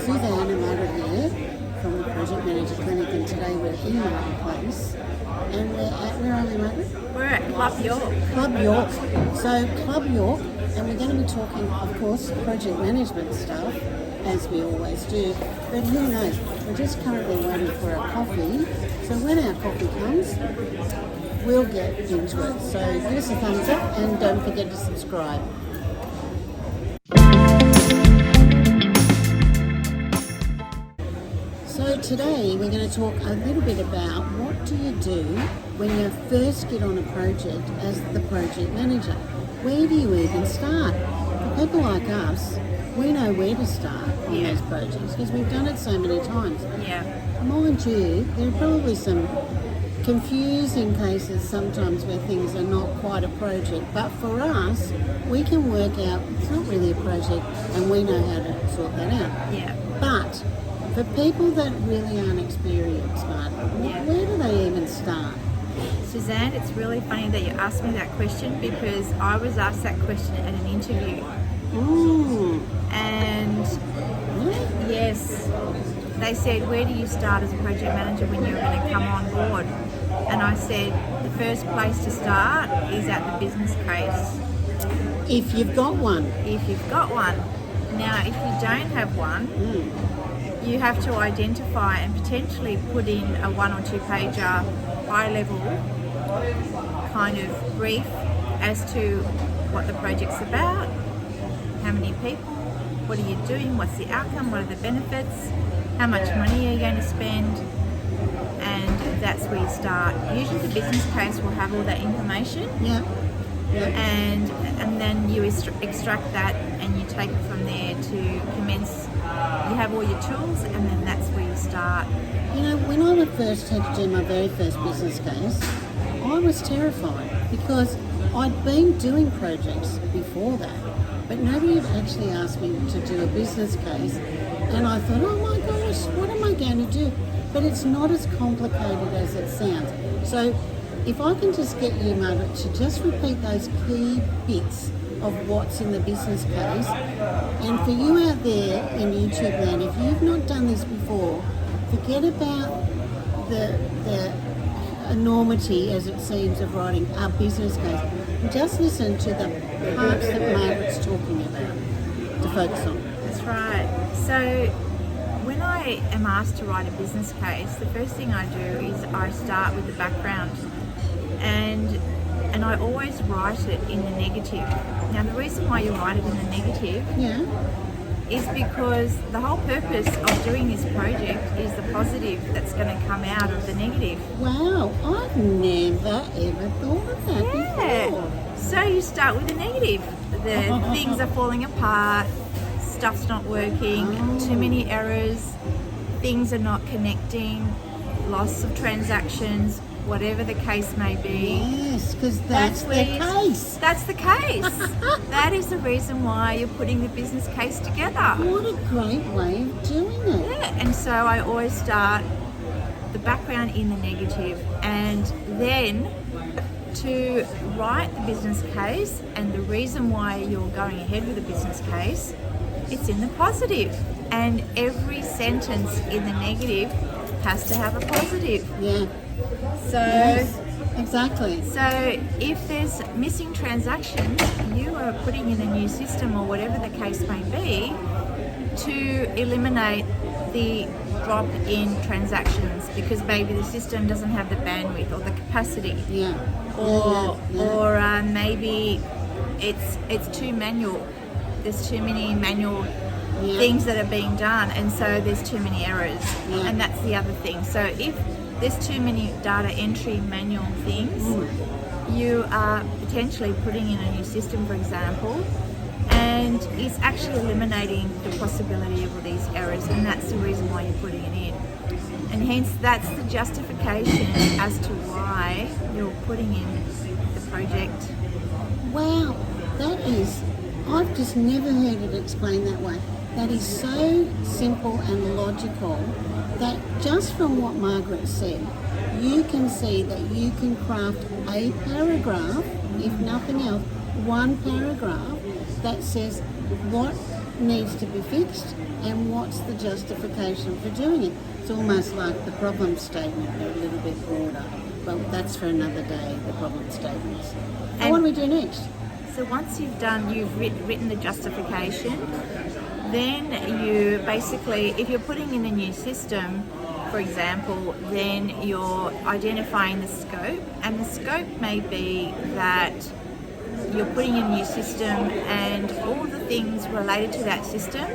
Suzanne and Margaret here from the Project Manager Clinic, and today we're in my place. And we're at, where are we, Margaret? We're at Club York. Club York. So Club York, and we're going to be talking, of course, project management stuff, as we always do. But who knows? We're just currently waiting for our coffee. So when our coffee comes, we'll get into it. So give us a thumbs up and don't forget to subscribe. So today we're going to talk a little bit about what do you do when you first get on a project as the project manager. Where do you even start? For people like us, we know where to start on these projects because we've done it so many times. Yeah. Mind you, there are probably some confusing cases sometimes where things are not quite a project, but for us, we can work out it's not really a project and we know how to sort that out. Yeah. But for people that really aren't experienced, Martin, where do they even start? Suzanne, it's really funny that you asked me that question because I was asked that question at an interview. Ooh. And Really? yes, they said, where do you start as a project manager when you're going to come on board? And I said, the first place to start is at the business case. If you've got one. If you've got one. Now, if you don't have one, you have to identify and potentially put in a 1 or 2 pager high level kind of brief as to what the project's about, how many people, what are you doing, what's the outcome, what are the benefits, how much money are you going to spend, and that's where you start. Usually the business case will have all that information. Yeah. And then you extract that and you take it from there to commence. You have all your tools and then that's where you start. You know, when I first had to do my very first business case, I was terrified because I'd been doing projects before that, but nobody had actually asked me to do a business case. And I thought, oh my gosh, what am I going to do? But it's not as complicated as it sounds. So if I can just get you, Margaret, to just repeat those key bits of what's in the business case. And for you out there in YouTube land, if you've not done this before, forget about the enormity, as it seems, of writing a business case. Just listen to the parts that Margaret's talking about to focus on. That's right. So when I am asked to write a business case, the first thing I do is I start with the background. And I always write it in the negative. Now the reason why you write it in the negative is because the whole purpose of doing this project is the positive that's going to come out of the negative. Wow, I've never ever thought of that before. So you start with the negative. The things are falling apart, stuff's not working, too many errors, things are not connecting, loss of transactions, whatever the case may be. Yes, because that's the case. That's the case. That is the reason why you're putting the business case together. What a great way of doing it. Yeah, and so I always start the background in the negative, and then to write the business case and the reason why you're going ahead with the business case, it's in the positive. And every sentence in the negative has to have a positive. Yeah. So, yes, exactly. So if there's missing transactions, you are putting in a new system or whatever the case may be to eliminate the drop in transactions because maybe the system doesn't have the bandwidth or the capacity. Yeah. Or maybe it's too manual. There's too many manual things that are being done, and so there's too many errors. Yeah. And that's the other thing. So if there's too many data entry manual things, you are potentially putting in a new system, for example, and it's actually eliminating the possibility of all these errors, and that's the reason why you're putting it in. And hence that's the justification as to why you're putting in the project. Wow, that is, I've just never heard it explained that way. That is so simple and logical that just from what Margaret said, you can see that you can craft a paragraph, if nothing else, one paragraph that says what needs to be fixed and what's the justification for doing it. It's almost like the problem statement, but a little bit broader. But that's for another day, the problem statements. And what do we do next? So once you've written the justification, then you basically, if you're putting in a new system, for example, then you're identifying the scope, and the scope may be that you're putting in a new system and all the things related to that system.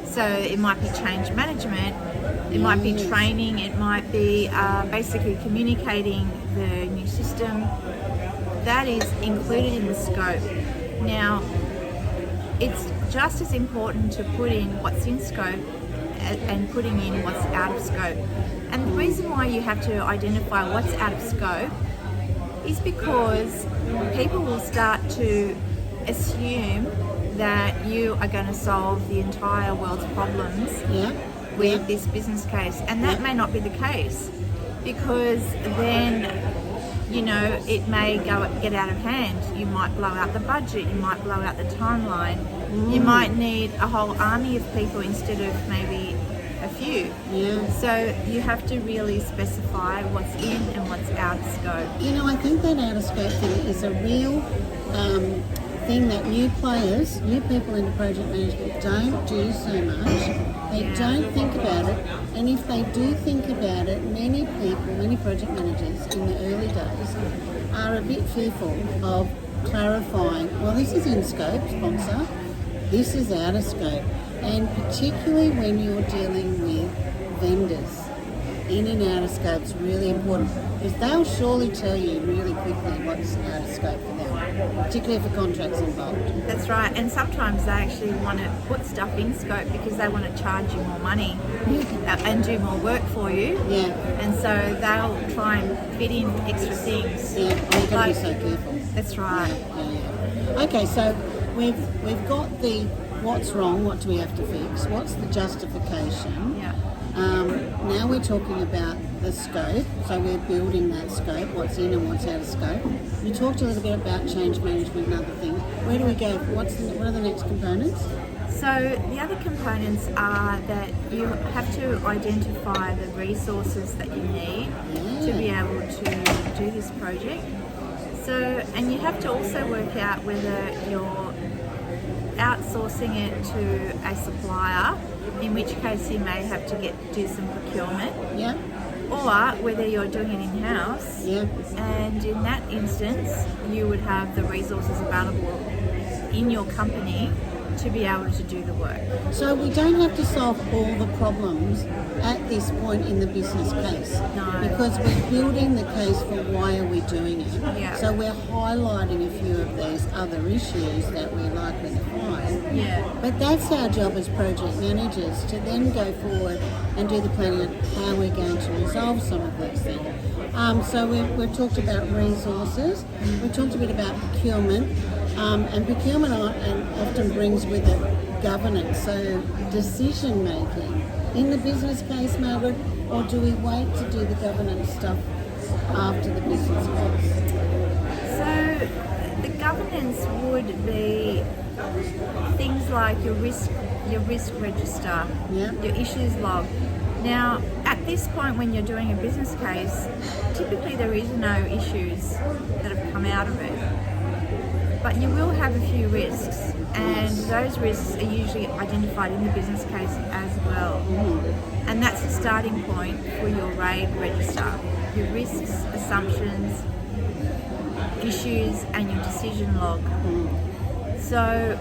So it might be change management, it might be training, it might be basically communicating the new system. That is included in the scope. Now, it's just as important to put in what's in scope and putting in what's out of scope. And the reason why you have to identify what's out of scope is because people will start to assume that you are going to solve the entire world's problems with this business case. And that may not be the case, because then, you know, it may get out of hand. You might blow out the budget, you might blow out the timeline. You might need a whole army of people instead of maybe a few. So you have to really specify what's in and what's out of scope. You know, I think that out of scope thing is a real thing that new people into project management don't do so much. They don't think about it, and if they do think about it, many project managers in the early days are a bit fearful of clarifying, well, this is in scope, sponsor, this is out of scope. And particularly when you're dealing with vendors, in and out of scope is really important, because they'll surely tell you really quickly what's out of scope for them, particularly if a contract's involved. That's right, and sometimes they actually want to put stuff in scope because they want to charge you more money and do more work for you. And so they'll try and fit in extra things. You've got to be so careful. That's right. Okay, so we've got the what's wrong, what do we have to fix, what's the justification. Now we're talking about the scope, so we're building that scope, what's in and what's out of scope. You talked a little bit about change management and other things. Where do we go? What are the next components? So the other components are that you have to identify the resources that you need to be able to do this project. So, and you have to also work out whether you're outsourcing it to a supplier, in which case you may have to do some procurement, or whether you're doing it in-house, and in that instance you would have the resources available in your company to be able to do the work. So we don't have to solve all the problems at this point in the business case. No. Because we're building the case for why are we doing it. So we're highlighting a few of these other issues that we're likely to find. But that's our job as project managers, to then go forward and do the planning on how we're going to resolve some of those things. So we've talked about resources, we've talked a bit about procurement, and procurement often brings with it governance, so decision making. In the business case, Margaret, or do we wait to do the governance stuff after the business case? So the governance would be things like your risk register, your issues log. Now, at this point when you're doing a business case, typically there is no issues that have come out of it. But you will have a few risks, and those risks are usually identified in the business case as well. And that's the starting point for your RAID register. Your risks, assumptions, issues, and your decision log. So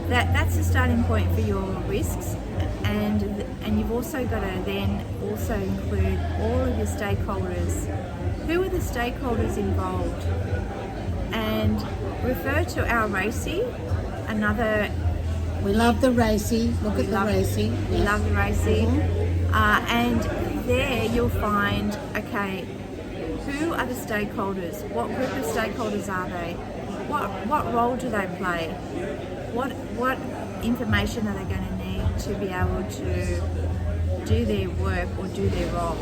that's the starting point for your risks, and you've also got to then also include all of your stakeholders. Who are the stakeholders involved? And refer to our RACI, another... We love the RACI, look at the RACI. We love the RACI. And there you'll find, okay, who are the stakeholders? What group of stakeholders are they? What role do they play? What information are they going to need to be able to do their work or do their role?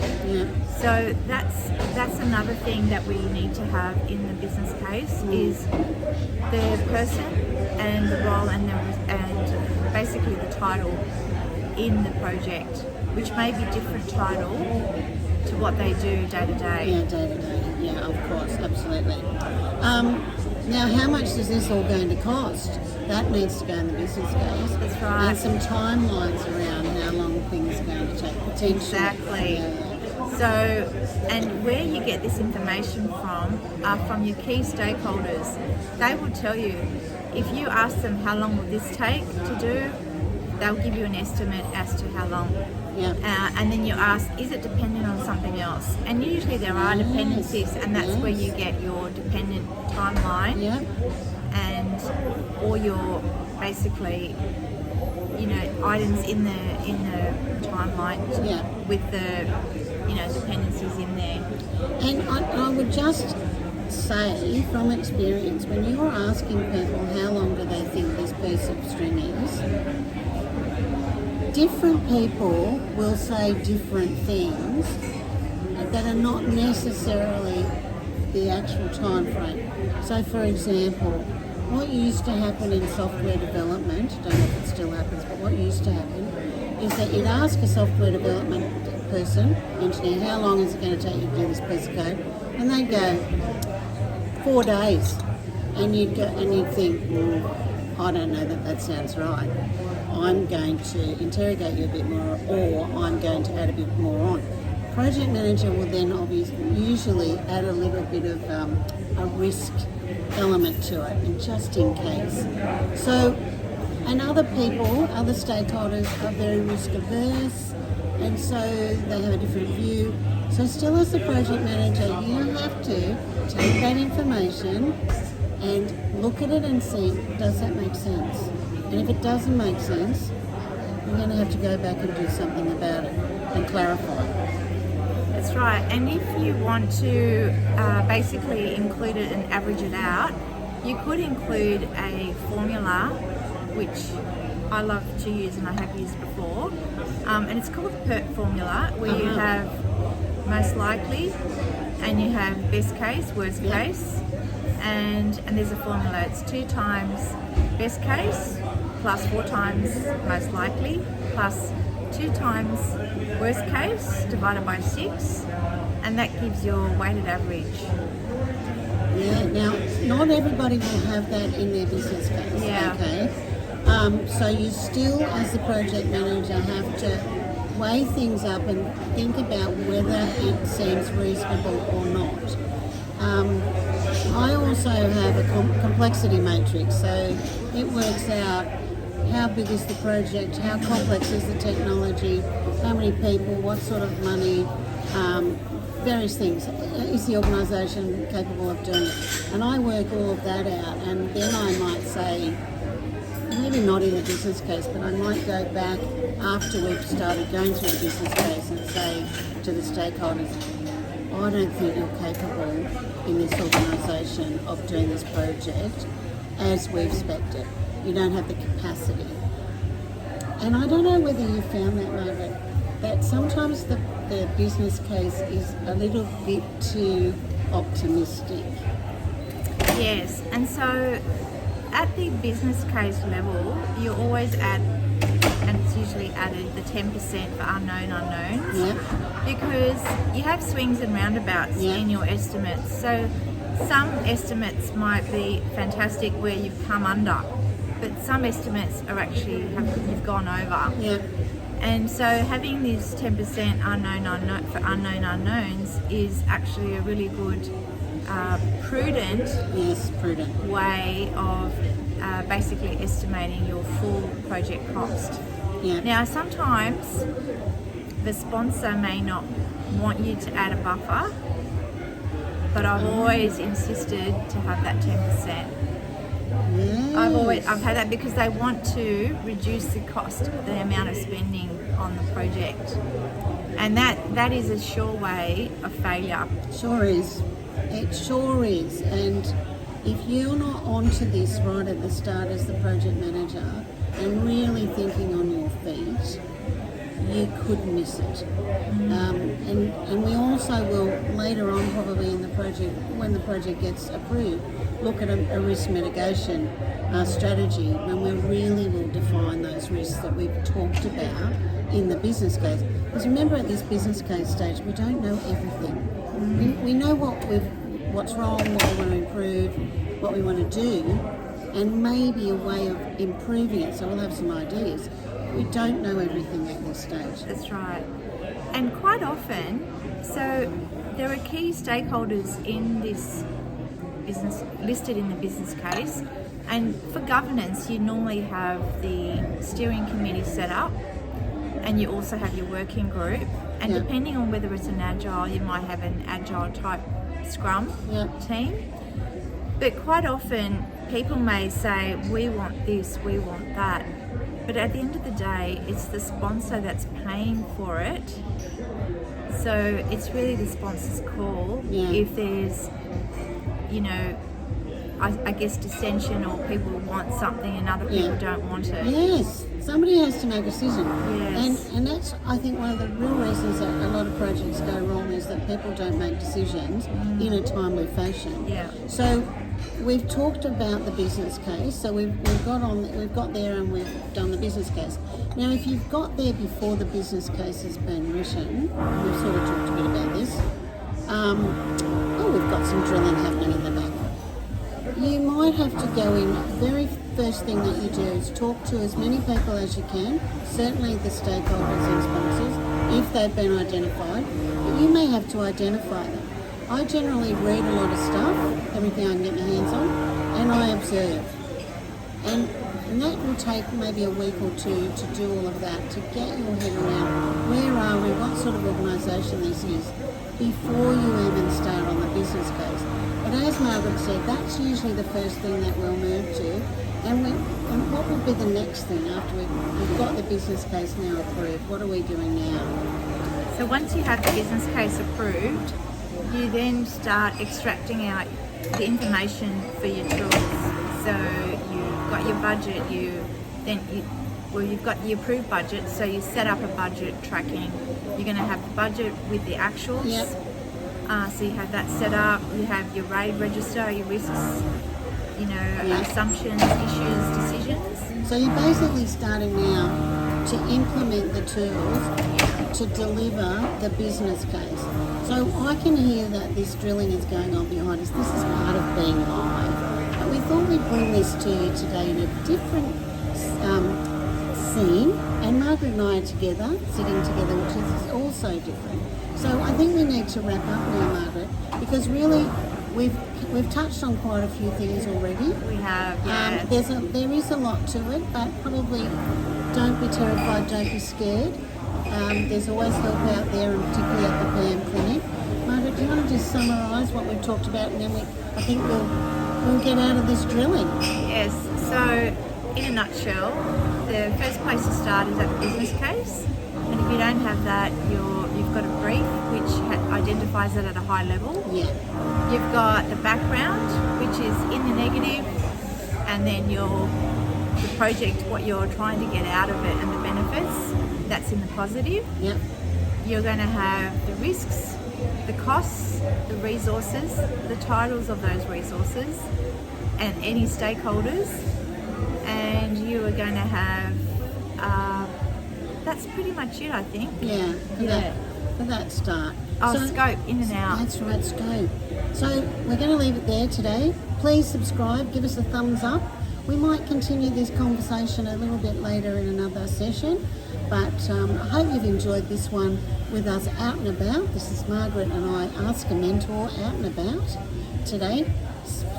So that's another thing that we need to have in the business case is the person and the role and basically the title in the project, which may be different title to what they do day to day. Yeah, day to day. Yeah, of course, absolutely. Now, how much is this all going to cost? That needs to go in the business case. That's right. And some timelines around how long things are going to take potentially. Exactly. Yeah. So, and where you get this information from are from your key stakeholders. They will tell you, if you ask them how long will this take to do, they'll give you an estimate as to how long. Yeah. And then you ask, is it dependent on something else? And usually there are dependencies, and that's where you get your dependent timeline. Yeah. And or your basically, items in the timeline with the dependencies in there. And I would just say from experience, when you're asking people how long do they think this piece of string is, different people will say different things that are not necessarily the actual time frame. So for example, what used to happen in software development, I don't know if it still happens, but what used to happen is that you'd ask a software development person, engineer, how long is it going to take you to do this piece of code? And they'd go, 4 days. And you'd think, I don't know that sounds right. I'm going to interrogate you a bit more, or I'm going to add a bit more on. Project manager will then usually add a little bit of a risk element to it, and just in case. So, and other people, other stakeholders are very risk averse, and so they have a different view. So still as the project manager, you have to take that information and look at it and see, does that make sense? And if it doesn't make sense, you're going to have to go back and do something about it and clarify. That's right. And if you want to basically include it and average it out, you could include a formula, which I love to use and I have used before. And it's called the PERT formula, where you have most likely and you have best case, worst case, and there's a formula. It's 2 times best case plus 4 times most likely plus 2 times worst case divided by 6, and that gives your weighted average. Yeah, now not everybody will have that in their business case. Yeah. Okay. So you still, as the project manager, have to weigh things up and think about whether it seems reasonable or not. I also have a complexity matrix, so it works out how big is the project, how complex is the technology, how many people, what sort of money, various things. Is the organisation capable of doing it? And I work all of that out, and then I might say, maybe not in the business case, but I might go back after we've started going through the business case and say to the stakeholders, I don't think you're capable in this organisation of doing this project as we've spec'd it. You don't have the capacity. And I don't know whether you found that, Margaret, that sometimes the business case is a little bit too optimistic. Yes, and so at the business case level, you always add, and it's usually added, the 10% for unknown unknowns. Yeah. Because you have swings and roundabouts in your estimates. So some estimates might be fantastic where you've come under, but some estimates are actually you've gone over. Yeah. And so having this 10% unknown for unknown unknowns is actually a really good prudent way of basically estimating your full project cost. Yeah. Now, sometimes the sponsor may not want you to add a buffer, but I've always insisted to have that 10%. Yes. I've had that because they want to reduce the cost, the amount of spending on the project, and that is a sure way of failure. Sure is. It sure is. And if you're not onto this right at the start as the project manager and really thinking on your feet, you could miss it. And we also will later on, probably in the project, when the project gets approved, look at a risk mitigation strategy when we really will define those risks that we've talked about in the business case. Because remember, at this business case stage, we don't know everything. We know what's wrong, what we want to improve, what we want to do, and maybe a way of improving it. So we'll have some ideas. We don't know everything at this stage. That's right. And quite often, so there are key stakeholders in this business, listed in the business case, and for governance you normally have the steering committee set up, and you also have your working group, and depending on whether it's an agile, you might have an agile type scrum team. But quite often people may say, we want this, we want that, but at the end of the day it's the sponsor that's paying for it. So it's really the sponsor's call. If there's, you know, I guess dissension, or people want something and other people don't want it. Yes, somebody has to make a decision. Yes. And that's, I think, one of the real reasons that a lot of projects go wrong is that people don't make decisions in a timely fashion. So we've talked about the business case. So we've got there and we've done the business case. Now, if you've got there before the business case has been written, we've sort of talked a bit about this. We've got some drilling happening in the back. You might have to go in, very first thing that you do is talk to as many people as you can, certainly the stakeholders and sponsors, if they've been identified, but you may have to identify them. I generally read a lot of stuff, everything I can get my hands on, and I observe. And that will take maybe a week or two to do all of that, to get your head around where are we, what sort of organisation this is, before you even start on the business case. But as Margaret said, that's usually the first thing that we'll move to. And what would be the next thing after we've got the business case now approved? What are we doing now? So once you have the business case approved, you then start extracting out the information for your tools. So you've got your budget, you've got the approved budget, so you set up a budget tracking. You're going to have the budget with the actuals. So you have that set up, you have your RAID register, your risks, assumptions, issues, decisions. So you're basically starting now to implement the tools to deliver the business case. So I can hear that this drilling is going on behind us. This is part of being live. But we thought we'd bring this to you today in a different scene. And Margaret and I are together, sitting together, which is also different. So I think we need to wrap up now, Margaret, because really we've touched on quite a few things already. We have, yes. There is a lot to it, but probably don't be terrified, don't be scared. There's always help out there, and particularly at the PM clinic. Margaret, do you want to just summarise what we've talked about, and then I think we'll get out of this drilling. Yes. So in a nutshell, the first place to start is at the business case, and if you don't have that, you've got a brief which identifies it at a high level. You've got the background, which is in the negative, and then the project, what you're trying to get out of it, and the benefits, that's in the positive. You're going to have the risks, the costs, the resources, the titles of those resources, and any stakeholders, and you are going to have that's pretty much it, I think. For that start. Scope, in and out. That's right, scope. So we're going to leave it there today. Please subscribe, give us a thumbs up. We might continue this conversation a little bit later in another session, but I hope you've enjoyed this one with us out and about. This is Margaret and I, Ask a Mentor, out and about today.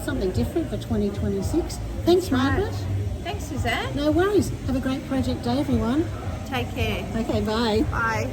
Something different for 2026. Thanks, Margaret. Thanks, Suzanne. No worries. Have a great project day, everyone. Take care. Okay, bye. Bye.